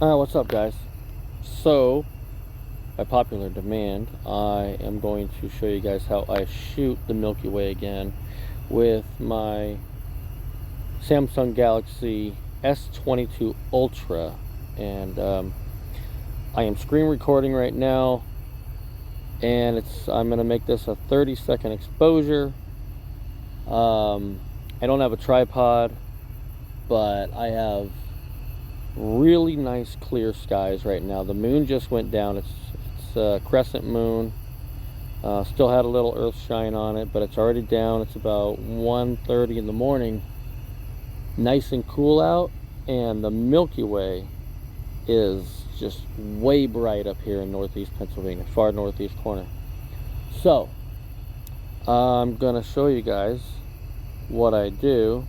What's up, guys? So, by popular demand, I am going to show you guys how I shoot the Milky Way again with my Samsung Galaxy S22 Ultra. And I am screen recording right now, and I'm going to make this a 30-second exposure. I don't have a tripod, but I have really nice clear skies right now. The moon just went down. It's a crescent moon. Still had a little earth shine on it, but it's already down. It's about 1:30 in the morning. Nice and cool out, and the Milky Way is just way bright up here in northeast Pennsylvania, far northeast corner. So I'm gonna show you guys what I do,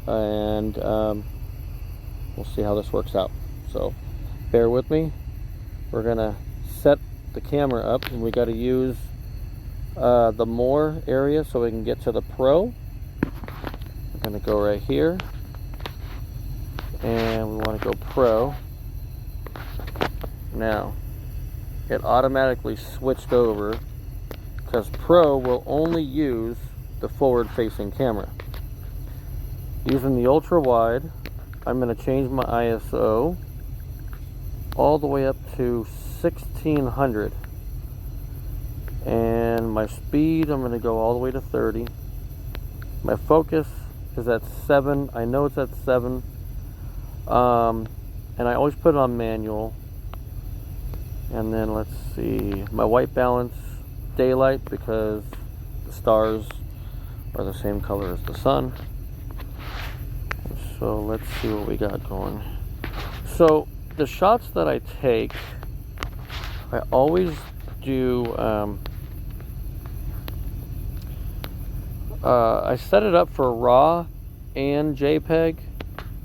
and we'll see how this works out. So bear with me. We're gonna set the camera up, and we got to use the more area so we can get to the Pro. We're gonna go right here, and we want to go Pro. Now it automatically switched over because Pro will only use the forward-facing camera. Using the ultra wide, I'm going to change my ISO all the way up to 1600, and my speed I'm going to go all the way to 30. My focus is at 7. I know it's at 7, and I always put it on manual. And then let's see, my white balance daylight, because the stars are the same color as the sun. So let's see what we got going. So the shots that I take, I always do, I set it up for RAW and JPEG,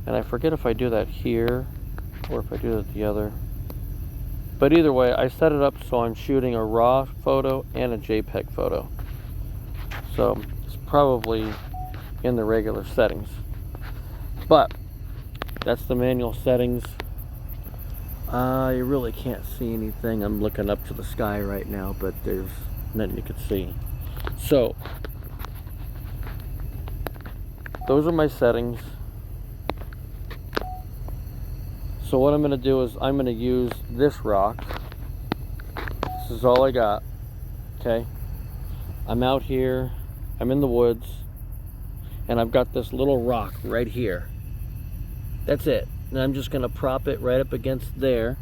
and I forget if I do that here or if I do that the other. But either way, I set it up so I'm shooting a RAW photo and a JPEG photo. So it's probably in the regular settings. But that's the manual settings. You really can't see anything. I'm looking up to the sky right now, but there's nothing you can see. So those are my settings. So what I'm going to do is I'm going to use this rock. This is all I got. Okay. I'm out here. I'm in the woods. And I've got this little rock right here. That's it. And I'm just going to prop it right up against there.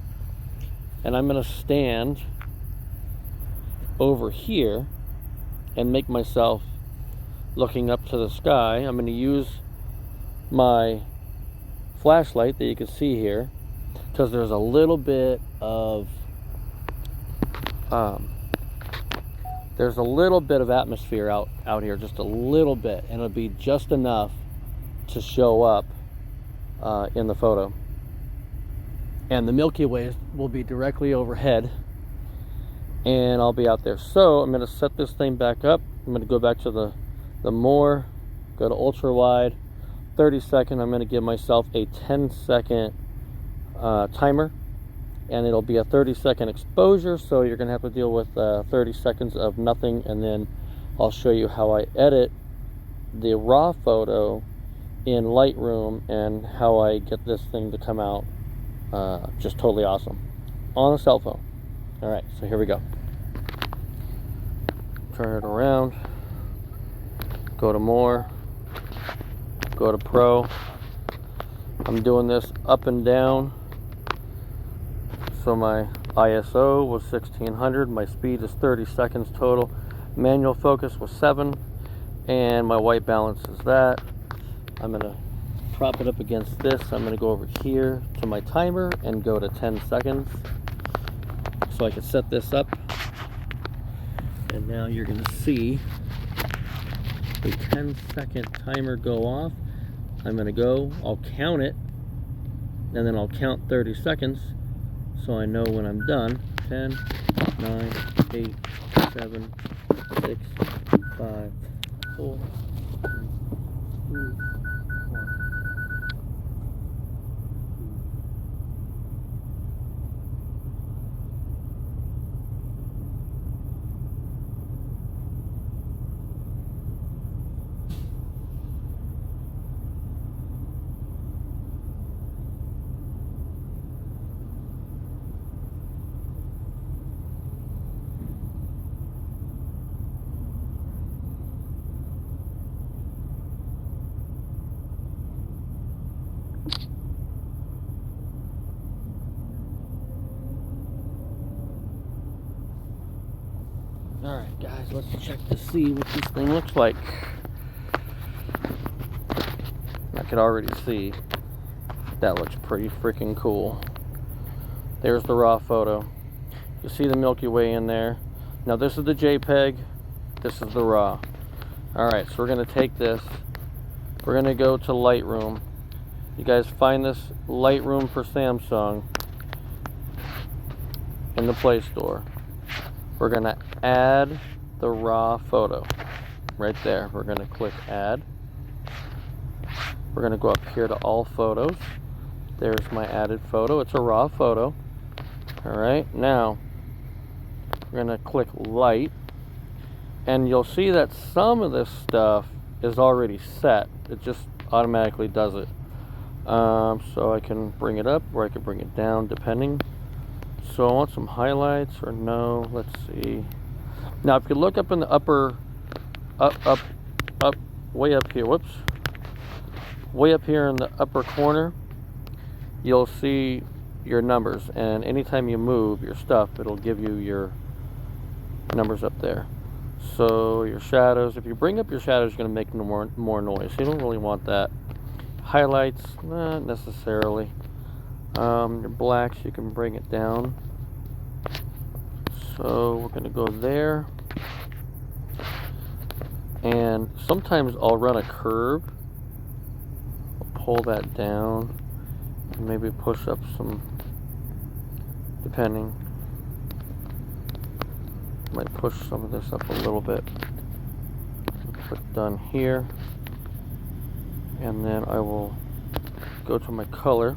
And I'm going to stand over here and make myself looking up to the sky. I'm going to use my flashlight that you can see here, because there's a little bit of atmosphere out here, just a little bit, and it'll be just enough to show up in the photo. And the Milky Way will be directly overhead, and I'll be out there. So I'm going to set this thing back up. I'm going to go back to the more, go to ultra wide, 30-second. I'm going to give myself a 10-second timer, and it'll be a 30-second exposure, so you're going to have to deal with 30 seconds of nothing, and then I'll show you how I edit the raw photo in Lightroom and how I get this thing to come out just totally awesome on a cell phone. Alright, so here we go. Turn it around, go to more, go to Pro. I'm doing this up and down. So my ISO was 1600, my speed is 30 seconds total, manual focus was 7, and my white balance is that. I'm going to prop it up against this. I'm going to go over here to my timer and go to 10 seconds so I can set this up. And now you're going to see a 10-second timer go off. I'm going to go, I'll count it, and then I'll count 30 seconds so I know when I'm done. 10, 9, 8, 7, 6, 5, 4, 3, 2, 1. Alright guys, let's check to see what this thing looks like. I could already see that looks pretty freaking cool. There's the raw photo. You see the Milky Way in there. Now this is the JPEG, this is the raw. Alright, so we're going to take this, we're going to go to Lightroom. You guys find this Lightroom for Samsung in the Play Store. We're going to add the raw photo right there. We're going to click add. We're going to go up here to all photos. There's my added photo. It's a raw photo. Alright, now we're going to click light, and you'll see that some of this stuff is already set. It just automatically does it. So I can bring it up or I can bring it down depending. So I want some highlights or no. Let's see. Now if you look up in the upper, way up here, whoops. Way up here in the upper corner, you'll see your numbers. And anytime you move your stuff, it'll give you your numbers up there. So your shadows, if you bring up your shadows, you're going to make more noise. You don't really want that. Highlights, not necessarily. Your blacks, you can bring it down. So we're going to go there. And sometimes I'll run a curve. I'll pull that down. And maybe push up some, depending. Might push some of this up a little bit. Click done here. And then I will go to my color.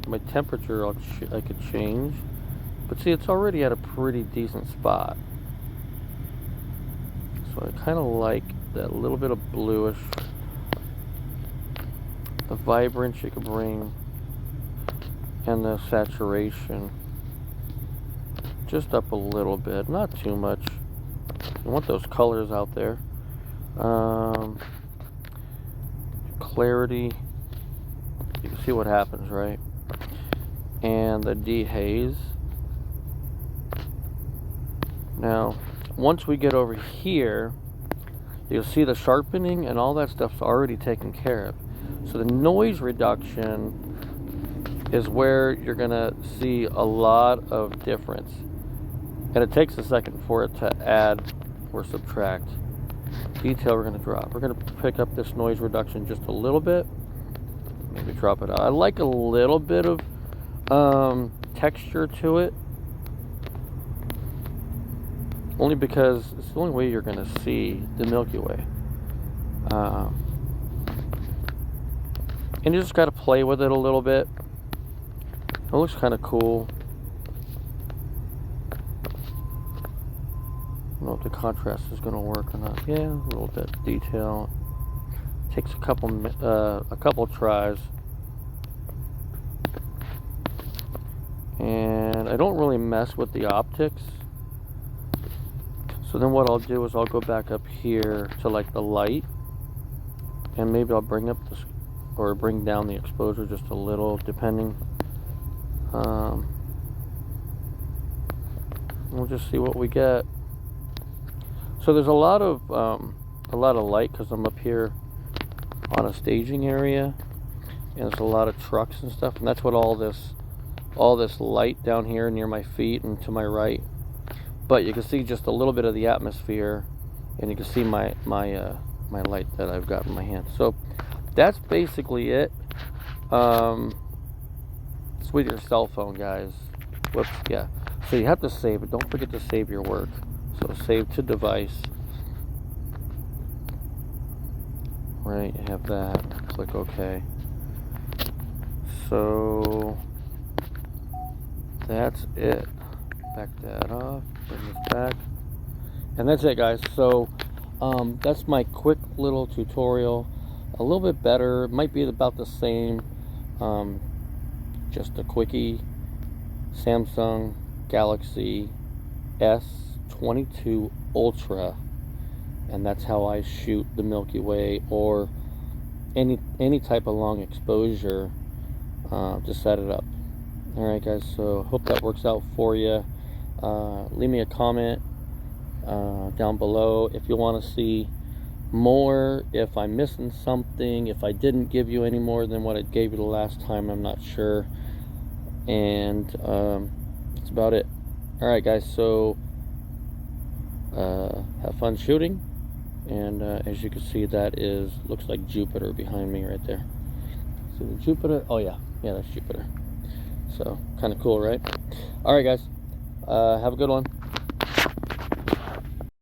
My temperature I could change, but see, it's already at a pretty decent spot. So I kind of like that little bit of bluish. The vibrance you could bring, and the saturation just up a little bit, not too much. You want those colors out there. Clarity, you can see what happens, right? And the dehaze. Now once we get over here, you'll see the sharpening and all that stuff's already taken care of. So the noise reduction is where you're gonna see a lot of difference, and it takes a second for it to add or subtract. Detail we're gonna drop. We're gonna pick up this noise reduction just a little bit, maybe drop it out. I like a little bit of texture to it, only because it's the only way you're going to see the Milky Way. And you just got to play with it a little bit. It looks kind of cool. I don't know if the contrast is going to work or not. Yeah, a little bit of detail. Takes a couple tries. And I don't really mess with the optics. So then what I'll do is I'll go back up here to like the light, and maybe I'll bring up this or bring down the exposure just a little, depending. We'll just see what we get. So there's a lot of light because I'm up here on a staging area, and there's a lot of trucks and stuff, and that's what all this light down here near my feet and to my right. But you can see just a little bit of the atmosphere, and you can see my light that I've got in my hand. So that's basically it. It's with your cell phone, guys. Whoops, yeah. So you have to save it. Don't forget to save your work. So save to device. Right, you have that. Click OK. So that's it. Back that off. Bring this back. And that's it, guys. So that's my quick little tutorial. A little bit better. It might be about the same. Just a quickie. Samsung Galaxy S22 Ultra, and that's how I shoot the Milky Way or any type of long exposure to set it up. Alright guys, so hope that works out for you. Leave me a comment down below if you want to see more, if I'm missing something, if I didn't give you any more than what I gave you the last time, I'm not sure. And that's about it. Alright guys, so have fun shooting. And as you can see, that looks like Jupiter behind me right there. See the Jupiter? Oh yeah, that's Jupiter. So kind of cool, right? Alright guys, have a good one.